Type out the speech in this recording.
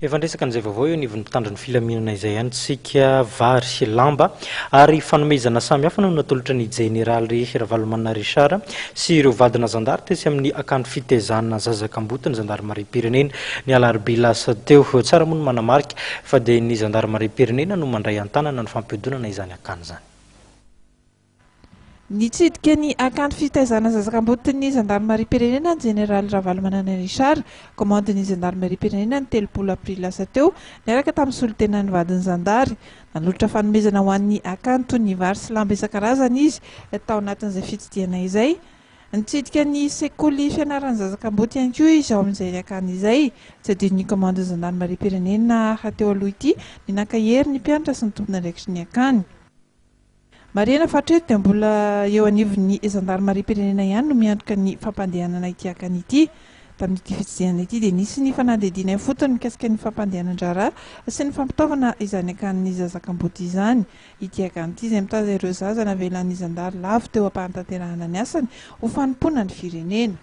Efa ndresaka an'izay vaovao eo nivon'ny mpitandron'ny filaminana izay antsika vary sy lamba ary fanomezana samihafa no natolotra ny jeneraly Ravalomanana Richard sy ireo vadina zandary tesy amin'ny akanjo fitaizana Zazakamboto ny zandarimariam-pirenena ny alarobia lasa teo. Tsara moa no manamarika fa dia ny zandarimariam-pirenena no mandray an-tanana ny fampiodanana izany akanjo izany. Nitsidika ny akanjo fitaizana Zazakamboto ny zandarimariam-pirenena ny jeneraly Ravalomanana Richard, komandin'ny zandarimariam-pirenena ny 3 aprily lasa teo, niaraka tamin'ny solotenan'ny vadiny zandary. Nanolotra fanomezana ho an'ny akanjo toy ny vary sy lamba isan-karazany izy tao anatin'izay fitsidihana izay. Nitsidika ny sekoly fianaran'ny Zazakamboto ihany koa izy ao amin'izay akanjo izay, tsy adino ny komandin'ny zandarimariam-pirenena hateo aloha ity ny nakahery ny mpianatra sy ny tompona andraikitry ny akanjo. Marihana fa hatreto dia mbola eo anivon'ny zandarimariam-pirenena ihany no miantoka ny fampandehanana ity akanjo ity. Tamin'ity fitsidihana ity dia nisy ny fanadihadiana fotony mikasika ny fampandehanan-draharaha sy ny fampitaovana izany akanjon'ny Zazakamboto izany. Ity akanjo ity izay mitaza ireo zaza navelan'ny zandary lavo teo am-panatanterahana ny asany ho fanompoana ny firenena.